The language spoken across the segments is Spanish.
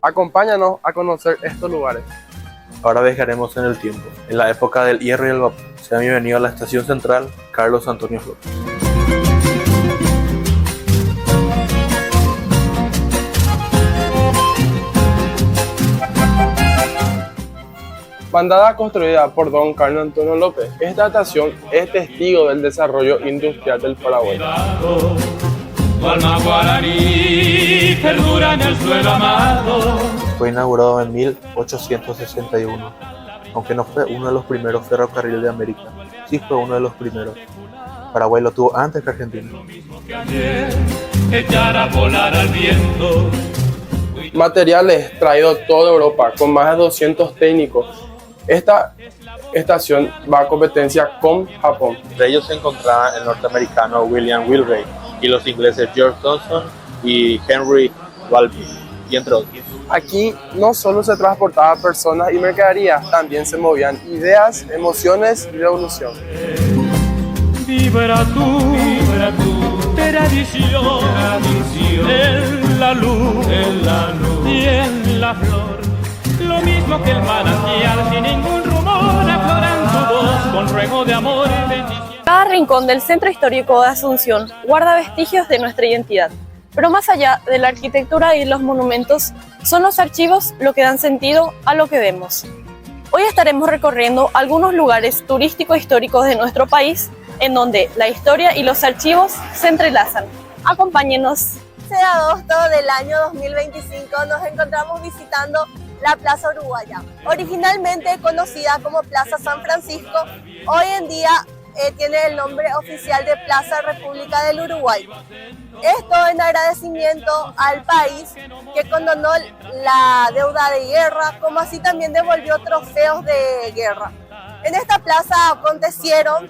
Acompáñanos a conocer estos lugares. Ahora viajaremos en el tiempo, en la época del hierro y el vapor. Sean bienvenidos a la estación central Carlos Antonio López. Bandada construida por don Carlos Antonio López, esta estación es testigo del desarrollo industrial del Paraguay. Tu alma guaraní perdura en el suelo amado. Fue inaugurado en 1861, aunque no fue uno de los primeros ferrocarriles de América, sí fue uno de los primeros. Paraguay lo tuvo antes que Argentina. Echar a volar al viento. Materiales traídos de toda Europa con más de 200 técnicos. Esta estación va a competencia con Japón. Entre ellos se encontraban el norteamericano William Wheelwright y los ingleses George Thomson y Henry Walby, y entre otros. Aquí no solo se transportaban personas y mercaderías, también se movían ideas, emociones y revolución. Vibra tu tradición, en la luz y en la flor. Lo mismo que el manantial, sin ningún rumor, aflora en tu voz con ruego de amor y bendición. Cada rincón del centro histórico de Asunción guarda vestigios de nuestra identidad, pero más allá de la arquitectura y los monumentos, son los archivos lo que dan sentido a lo que vemos. Hoy estaremos recorriendo algunos lugares turístico-históricos de nuestro país, en donde la historia y los archivos se entrelazan. Acompáñenos. De agosto del año 2025 nos encontramos visitando la Plaza Uruguaya, originalmente conocida como Plaza San Francisco, hoy en día tiene el nombre oficial de Plaza República del Uruguay. Esto en agradecimiento al país que condonó la deuda de guerra, como así también devolvió trofeos de guerra. En esta plaza acontecieron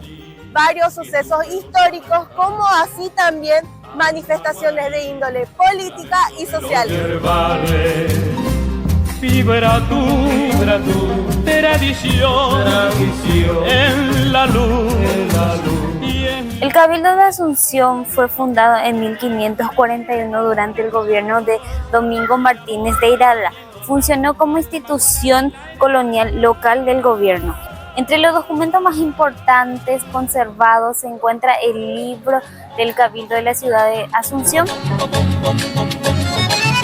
varios sucesos históricos, como así también manifestaciones de índole política y social. Vibra tu tradición en la luz. El Cabildo de Asunción fue fundado en 1541 durante el gobierno de Domingo Martínez de Irala. Funcionó como institución colonial local del gobierno. Entre los documentos más importantes conservados se encuentra el libro del Cabildo de la ciudad de Asunción.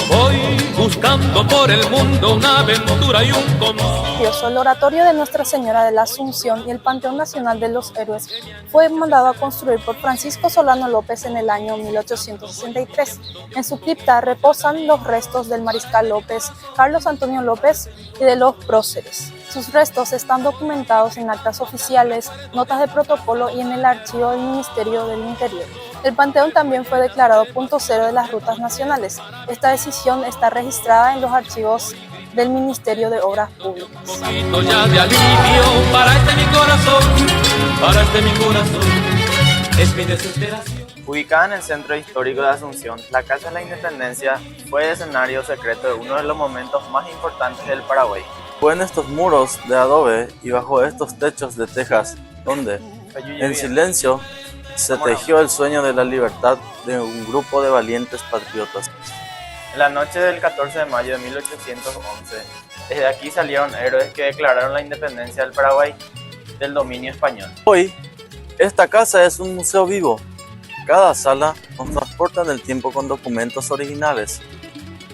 Voy buscando por el mundo una aventura y un consuelo. El oratorio de Nuestra Señora de la Asunción y el Panteón Nacional de los Héroes fue mandado a construir por Francisco Solano López en el año 1863. En su cripta reposan los restos del mariscal López, Carlos Antonio López y de los próceres. Sus restos están documentados en actas oficiales, notas de protocolo y en el archivo del Ministerio del Interior. El panteón también fue declarado punto cero de las rutas nacionales. Esta decisión está registrada en los archivos del Ministerio de Obras Públicas. Un poquito ya de alivio para mi corazón, es mi desesperación. Ubicada en el centro histórico de Asunción, la Casa de la Independencia fue escenario secreto de uno de los momentos más importantes del Paraguay. Fue en estos muros de adobe y bajo estos techos de tejas donde, en silencio, se tejió el sueño de la libertad de un grupo de valientes patriotas. En la noche del 14 de mayo de 1811, desde aquí salieron héroes que declararon la independencia del Paraguay del dominio español. Hoy, esta casa es un museo vivo. Cada sala nos transporta en el tiempo con documentos originales,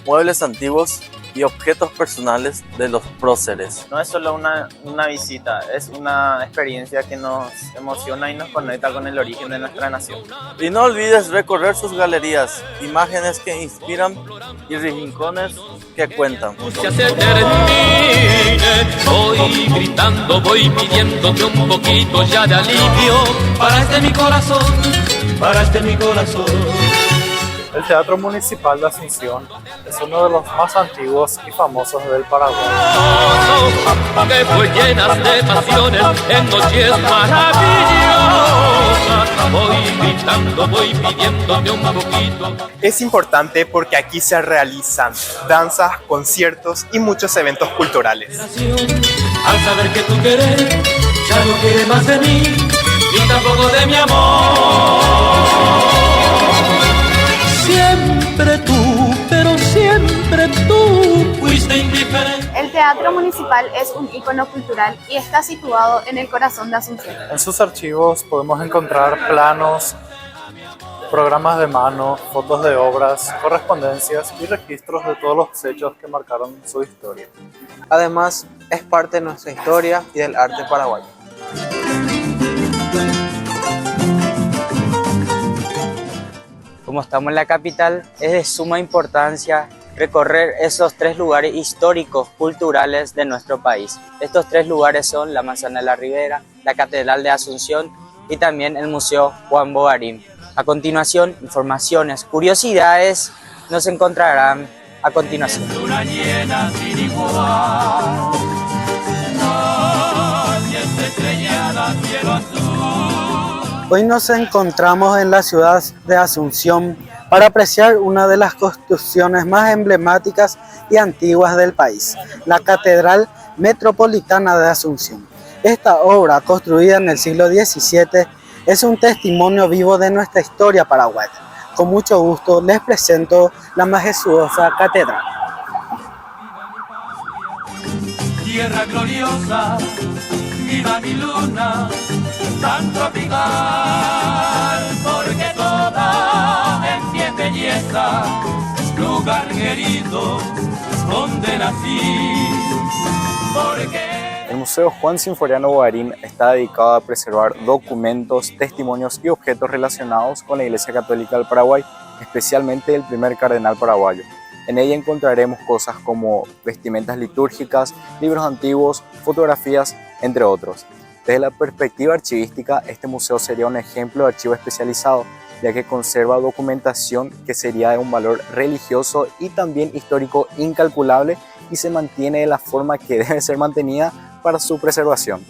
muebles antiguos y objetos personales de los próceres. No es solo una visita, es una experiencia que nos emociona y nos conecta con el origen de nuestra nación. Y no olvides recorrer sus galerías, imágenes que inspiran y rincones que cuentan. Que se termine, voy gritando, voy pidiéndote un poquito ya de alivio para mi corazón, para mi corazón. El Teatro Municipal de Asunción es uno de los más antiguos y famosos del Paraguay. Que fue llena de pasiones en noches maravillosas. Voy gritando, voy pidiéndote un poquito. Es importante porque aquí se realizan danzas, conciertos y muchos eventos culturales. Al saber que tu querer ya no quiere más de mí, ni tampoco de mi amor. Siempre tú, pero siempre siempre tú fuiste indiferente. El Teatro Municipal es un ícono cultural y está situado en el corazón de Asunción. En sus archivos podemos encontrar planos, programas de mano, fotos de obras, correspondencias y registros de todos los hechos que marcaron su historia. Además, es parte de nuestra historia y del arte paraguayo. Como estamos en la capital, es de suma importancia recorrer esos 3 lugares históricos, culturales de nuestro país. Estos 3 lugares son la Manzana de la Ribera, la Catedral de Asunción y también el Museo Juan Bogarín. A continuación, informaciones, curiosidades nos encontrarán a continuación. Luna llena sin igual, noches estrelladas, cielo azul. Hoy nos encontramos en la ciudad de Asunción para apreciar una de las construcciones más emblemáticas y antiguas del país, la Catedral Metropolitana de Asunción. Esta obra, construida en el siglo XVII, es un testimonio vivo de nuestra historia paraguaya. Con mucho gusto les presento la majestuosa catedral. Tierra gloriosa, viva mi luna, tan tropical, porque toda en pie belleza, lugar querido, donde nací, porque... El Museo Juan Sinforiano Bogarín está dedicado a preservar documentos, testimonios y objetos relacionados con la Iglesia Católica del Paraguay, especialmente el primer cardenal paraguayo. En ella encontraremos cosas como vestimentas litúrgicas, libros antiguos, fotografías, entre otros. Desde la perspectiva archivística, este museo sería un ejemplo de archivo especializado, ya que conserva documentación que sería de un valor religioso y también histórico incalculable y se mantiene de la forma que debe ser mantenida para su preservación.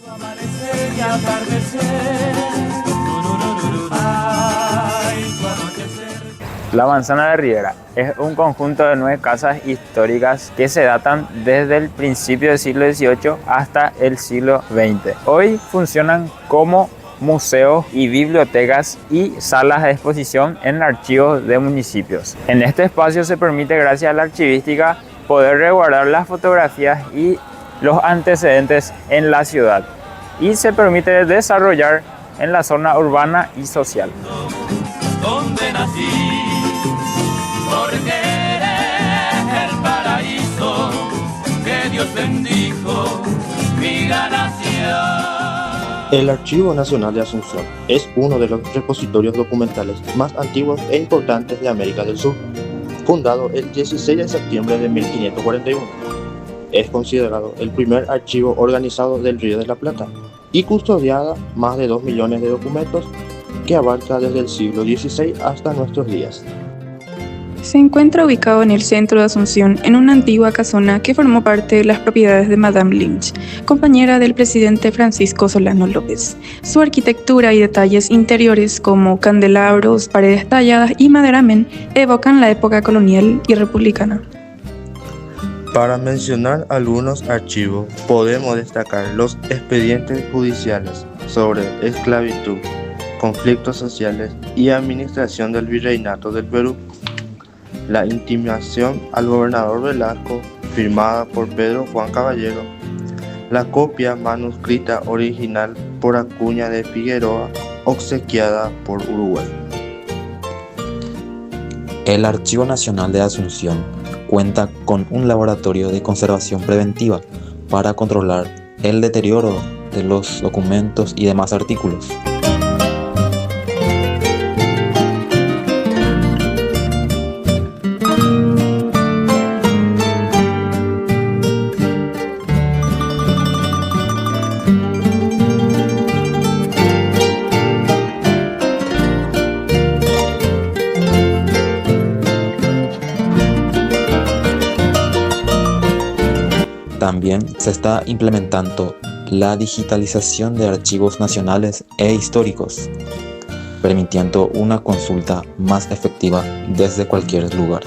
La Manzana de Ribera es un conjunto de 9 casas históricas que se datan desde el principio del siglo XVIII hasta el siglo XX. Hoy funcionan como museos y bibliotecas y salas de exposición en archivos de municipios. En este espacio se permite, gracias a la archivística, poder resguardar las fotografías y los antecedentes en la ciudad, y se permite desarrollar en la zona urbana y social. Donde nací, porque eres el paraíso que Dios bendijo, mi nación. El Archivo Nacional de Asunción es uno de los repositorios documentales más antiguos e importantes de América del Sur, fundado el 16 de septiembre de 1541. Es considerado el primer archivo organizado del Río de la Plata y custodiada más de 2 millones de documentos que abarca desde el siglo XVI hasta nuestros días. Se encuentra ubicado en el centro de Asunción, en una antigua casona que formó parte de las propiedades de Madame Lynch, compañera del presidente Francisco Solano López. Su arquitectura y detalles interiores como candelabros, paredes talladas y maderamen evocan la época colonial y republicana. Para mencionar algunos archivos, podemos destacar los expedientes judiciales sobre esclavitud, conflictos sociales y administración del Virreinato del Perú, la intimación al gobernador Velasco, firmada por Pedro Juan Caballero, la copia manuscrita original por Acuña de Figueroa, obsequiada por Uruguay. El Archivo Nacional de Asunción cuenta con un laboratorio de conservación preventiva para controlar el deterioro de los documentos y demás artículos. También se está implementando la digitalización de archivos nacionales e históricos, permitiendo una consulta más efectiva desde cualquier lugar.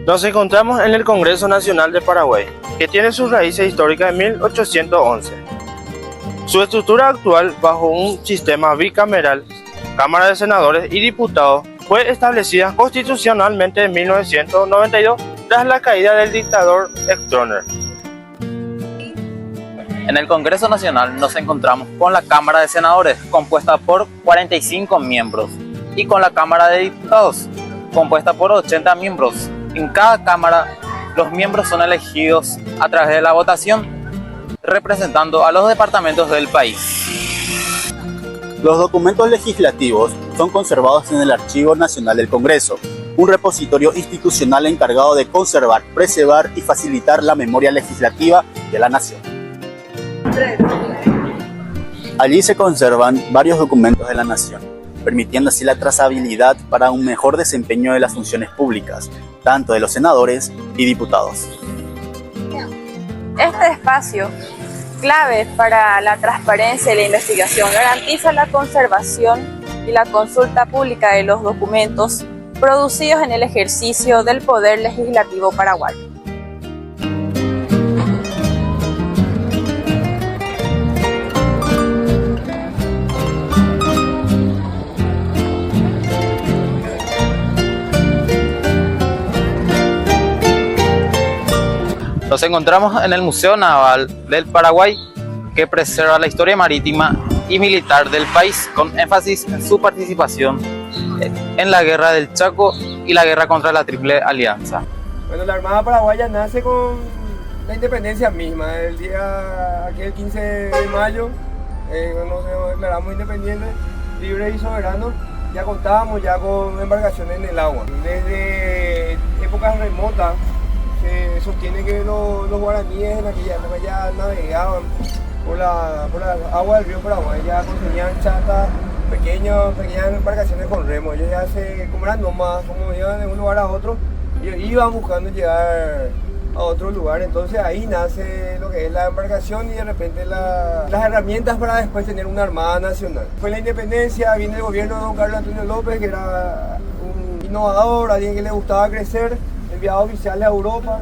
Nos encontramos en el Congreso Nacional de Paraguay, que tiene sus raíces históricas en 1811. Su estructura actual, bajo un sistema bicameral, Cámara de Senadores y Diputados, fue establecida constitucionalmente en 1992 tras la caída del dictador Stroessner. En el Congreso Nacional nos encontramos con la Cámara de Senadores, compuesta por 45 miembros, y con la Cámara de Diputados, compuesta por 80 miembros. En cada Cámara, los miembros son elegidos a través de la votación, representando a los departamentos del país. Los documentos legislativos son conservados en el Archivo Nacional del Congreso, un repositorio institucional encargado de conservar, preservar y facilitar la memoria legislativa de la nación. Allí se conservan varios documentos de la nación, permitiendo así la trazabilidad para un mejor desempeño de las funciones públicas, tanto de los senadores y diputados. Este espacio, clave para la transparencia y la investigación, garantiza la conservación y la consulta pública de los documentos producidos en el ejercicio del Poder Legislativo paraguayo. Nos encontramos en el Museo Naval del Paraguay, que preserva la historia marítima y militar del país, con énfasis en su participación en la Guerra del Chaco y la guerra contra la Triple Alianza. Bueno, la Armada Paraguaya nace con la independencia misma, el 15 de mayo, cuando nos declaramos independientes, libres y soberanos. Ya contábamos ya con embarcaciones en el agua. Desde épocas remotas se sostiene que los guaraníes en aquella época ya navegaban por la agua del río Paraguay, ya conseguían chatas, pequeñas embarcaciones con remo. Ellos ya como eran nómadas, como iban de un lugar a otro, ellos iban buscando llegar a otro lugar. Entonces ahí nace lo que es la embarcación y de repente las herramientas para después tener una armada nacional. Fue la independencia, viene el gobierno de don Carlos Antonio López, que era un innovador, alguien que le gustaba crecer, enviado oficiales a Europa.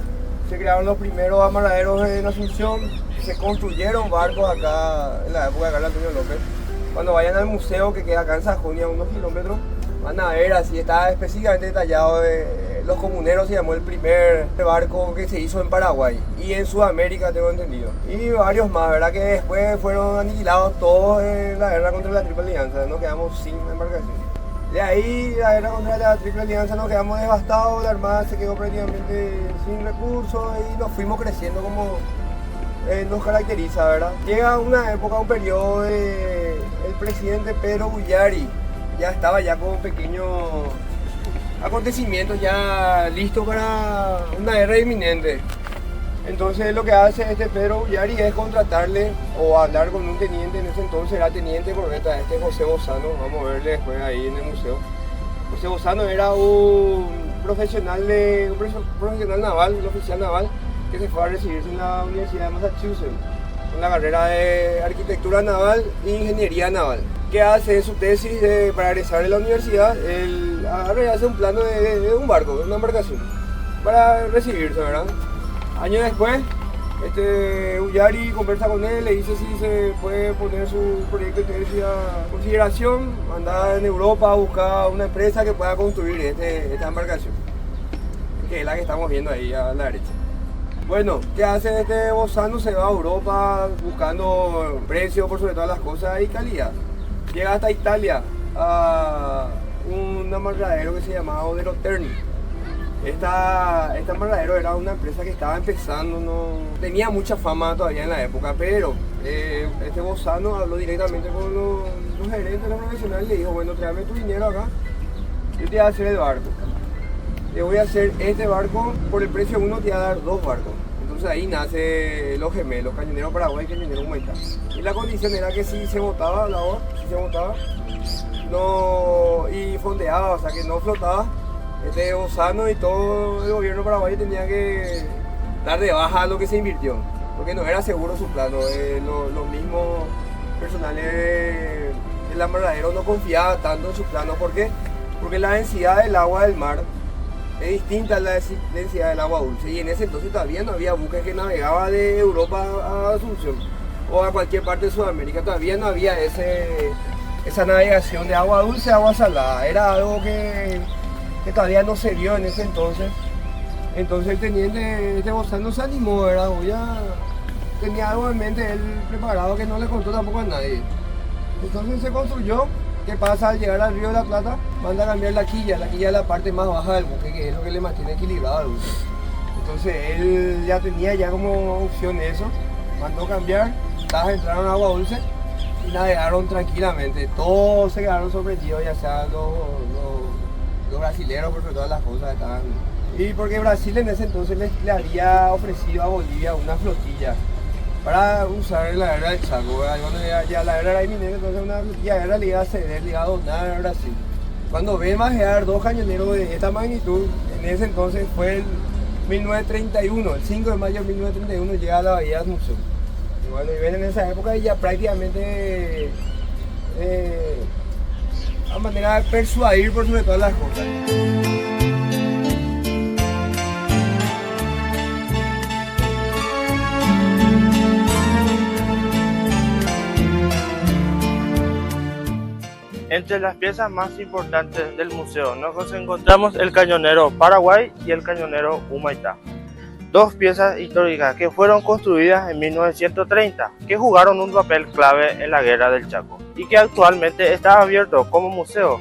Se crearon los primeros amarraderos en Asunción, se construyeron barcos acá en la época de Carlos Antonio López. Cuando vayan al museo que queda acá en Sajonia, a unos kilómetros, van a ver así, está específicamente detallado los comuneros, se llamó el primer barco que se hizo en Paraguay y en Sudamérica, tengo entendido. Y varios más, ¿verdad? Que después fueron aniquilados todos en la guerra contra la Triple Alianza, nos quedamos sin embarcaciones. De ahí, la guerra contra la Triple Alianza, nos quedamos devastados, la Armada se quedó prácticamente sin recursos y nos fuimos creciendo como nos caracteriza, ¿verdad? Llega una época, un periodo el presidente Pedro Bullari ya estaba ya con pequeños acontecimientos ya listos para una guerra inminente. Entonces lo que hace Pedro Bullari es contratarle o hablar con un teniente, en ese entonces era teniente corbeta, José Bozano, vamos a verle después ahí en el museo. José Bozano era un profesional naval, un oficial naval que se fue a recibirse en la Universidad de Massachusetts con la carrera de Arquitectura Naval e Ingeniería Naval. ¿Qué hace en su tesis para egresar de la universidad? Él hace un plano de un barco, de una embarcación, para recibirse, ¿verdad? Años después, Bullari conversa con él, le dice si se puede poner su proyecto de tesis a consideración, anda en Europa a buscar una empresa que pueda construir esta embarcación, que es la que estamos viendo ahí a la derecha. Bueno, ¿qué hace Bozano? Se va a Europa buscando precio por sobre todas las cosas y calidad. Llega hasta Italia a un amarradero que se llamaba Odero Terni. Este amarradero era una empresa que estaba empezando, no tenía mucha fama todavía en la época, pero Bozano habló directamente con los gerentes, los profesionales, y le dijo, bueno, tráeme tu dinero acá, yo te voy a hacer el barco. Te voy a hacer este barco, por el precio uno te voy a dar 2 barcos. Entonces ahí nace los gemelos, Cañonero Paraguay y Cañonero Humaitá. Y la condición era que si se botaba la obra, y fondeaba, o sea que no flotaba, Bozano y todo el gobierno paraguayo tenía que dar de baja lo que se invirtió, porque no era seguro su plano. Los mismos personales del amarradero no confiaban tanto en sus planos. ¿Por qué? Porque la densidad del agua del mar es distinta a la densidad del agua dulce, y en ese entonces todavía no había buques que navegaban de Europa a Asunción o a cualquier parte de Sudamérica, todavía no había ese esa navegación de agua dulce a agua salada. Era algo que todavía no se vio en ese entonces. Entonces el teniente Bozano se animó, ¿verdad? Tenía algo en mente él preparado que no le contó tampoco a nadie. Entonces se construyó. ¿Qué pasa? Al llegar al río de la Plata, manda a cambiar la quilla. La quilla es la parte más baja del buque, que es lo que le mantiene equilibrado al buque. Entonces él ya tenía como opción eso, mandó cambiar, entraron a agua dulce y navegaron tranquilamente. Todos se quedaron sorprendidos, ya sean los brasileños, porque todas las cosas estaban... Y porque Brasil en ese entonces le había ofrecido a Bolivia una flotilla para usar en la guerra del Chaco. Cuando ya la guerra era inminente, entonces una flotilla le iba a ceder, le iba a donar a Brasil. Cuando ven majear 2 cañoneros de esta magnitud, en ese entonces fue el 1931, el 5 de mayo de 1931 llega a la bahía de Asunción. Y bueno, y ven en esa época y ya prácticamente a manera de persuadir por sobre todas las cosas. Entre las piezas más importantes del museo nos encontramos el cañonero Paraguay y el cañonero Humaitá. 2 piezas históricas que fueron construidas en 1930, que jugaron un papel clave en la Guerra del Chaco y que actualmente está abierto como museo.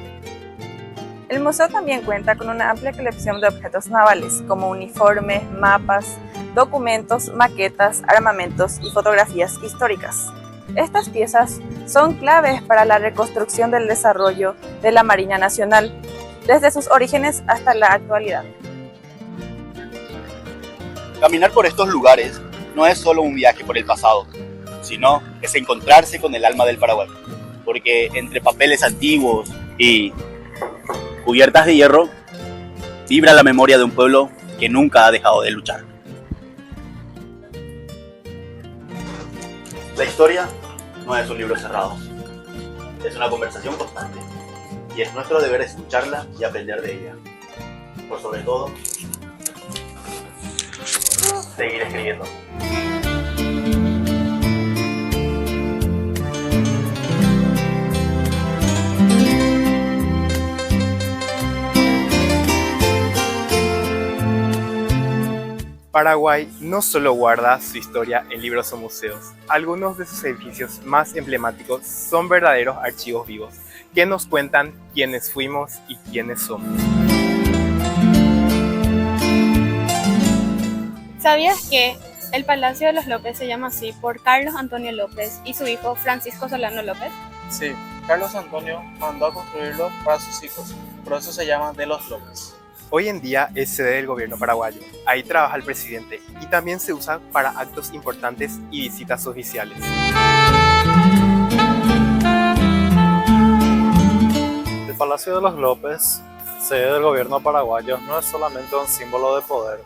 El museo también cuenta con una amplia colección de objetos navales, como uniformes, mapas, documentos, maquetas, armamentos y fotografías históricas. Estas piezas son claves para la reconstrucción del desarrollo de la Marina Nacional, desde sus orígenes hasta la actualidad. Caminar por estos lugares no es solo un viaje por el pasado, sino es encontrarse con el alma del Paraguay, porque entre papeles antiguos y cubiertas de hierro, vibra la memoria de un pueblo que nunca ha dejado de luchar. La historia no es un libro cerrado, es una conversación constante y es nuestro deber escucharla y aprender de ella. Por sobre todo, seguir escribiendo. Paraguay no solo guarda su historia en libros o museos, algunos de sus edificios más emblemáticos son verdaderos archivos vivos, que nos cuentan quiénes fuimos y quiénes somos. ¿Sabías que el Palacio de los López se llama así por Carlos Antonio López y su hijo Francisco Solano López? Sí, Carlos Antonio mandó a construirlo para sus hijos, por eso se llama de los López. Hoy en día es sede del gobierno paraguayo, ahí trabaja el presidente y también se usa para actos importantes y visitas oficiales. El Palacio de los López, sede del gobierno paraguayo, no es solamente un símbolo de poder.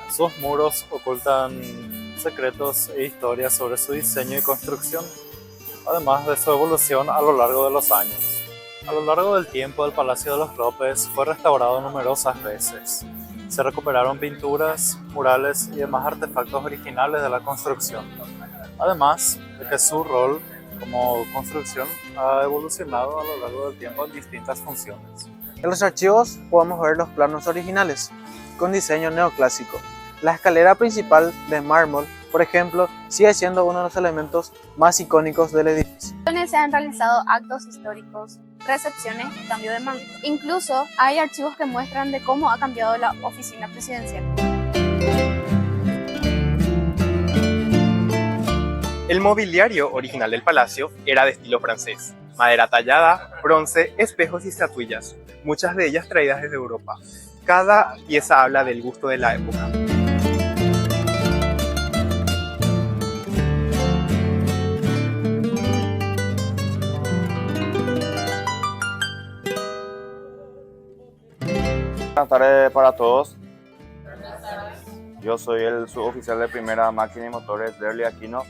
Sus muros ocultan secretos e historias sobre su diseño y construcción, además de su evolución a lo largo de los años. A lo largo del tiempo, el Palacio de los López fue restaurado numerosas veces. Se recuperaron pinturas, murales y demás artefactos originales de la construcción. Además de que su rol como construcción ha evolucionado a lo largo del tiempo en distintas funciones. En los archivos podemos ver los planos originales, con diseño neoclásico. La escalera principal de mármol, por ejemplo, sigue siendo uno de los elementos más icónicos del edificio. Donde se han realizado actos históricos, recepciones y cambio de mando. Incluso hay archivos que muestran de cómo ha cambiado la oficina presidencial. El mobiliario original del palacio era de estilo francés. Madera tallada, bronce, espejos y estatuillas, muchas de ellas traídas desde Europa. Cada pieza habla del gusto de la época. Buenas tardes para todos. Yo soy el suboficial de primera máquina y motores Derli Aquino.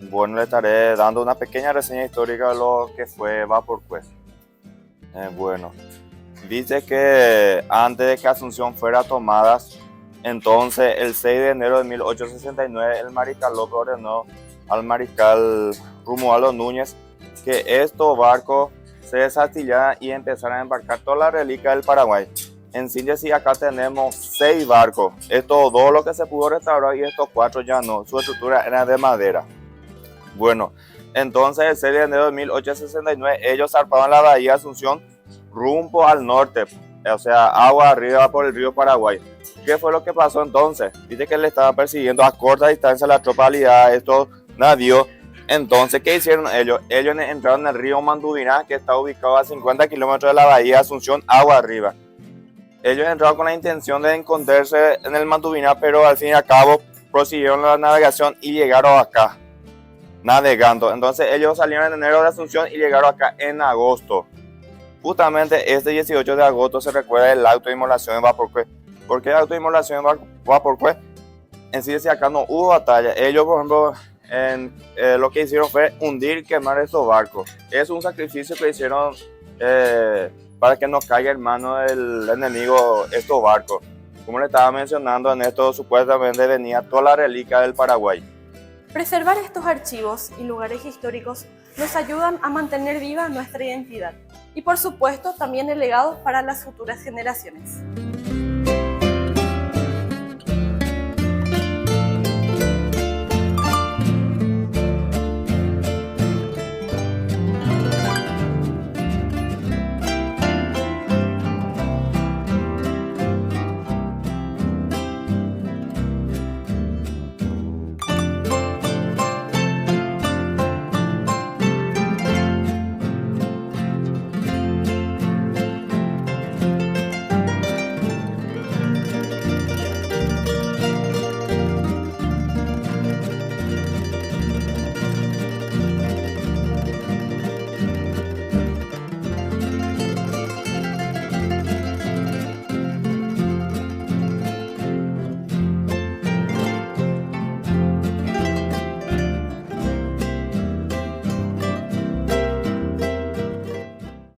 Bueno, le estaré dando una pequeña reseña histórica de lo que fue Vapor Quest. Bueno, dice que antes de que Asunción fuera tomada, entonces el 6 de enero de 1869 el mariscal López ordenó al mariscal Romualdo Núñez que estos barcos se desartillaran y empezaran a embarcar toda la reliquia del Paraguay. En síntesis, acá tenemos 6 barcos. Estos 2 lo que se pudo restaurar y estos 4 ya no. Su estructura era de madera. Bueno, entonces el 6 de enero de 1869 ellos zarpaban la bahía de Asunción rumbo al norte, o sea, agua arriba por el río Paraguay. ¿Qué fue lo que pasó entonces? Dice que le estaban persiguiendo a corta distancia la tropa aliada a estos navíos. Entonces, ¿qué hicieron ellos? Ellos entraron en el río Mandubiná, que está ubicado a 50 kilómetros de la bahía de Asunción, agua arriba. Ellos entraron con la intención de esconderse en el Mandubiná, pero al fin y al cabo prosiguieron la navegación y llegaron acá, navegando. Entonces ellos salieron en enero de Asunción y llegaron acá en agosto. Justamente este 18 de agosto se recuerda el acto de inmolación en Vaporcué. ¿Por qué el acto de inmolación en Vaporcué? En sí, acá no hubo batalla. Ellos, por ejemplo, lo que hicieron fue hundir y quemar estos barcos. Es un sacrificio que hicieron para que no caiga en manos del enemigo estos barcos. Como le estaba mencionando, en esto supuestamente venía toda la reliquia del Paraguay. Preservar estos archivos y lugares históricos nos ayudan a mantener viva nuestra identidad y por supuesto también el legado para las futuras generaciones.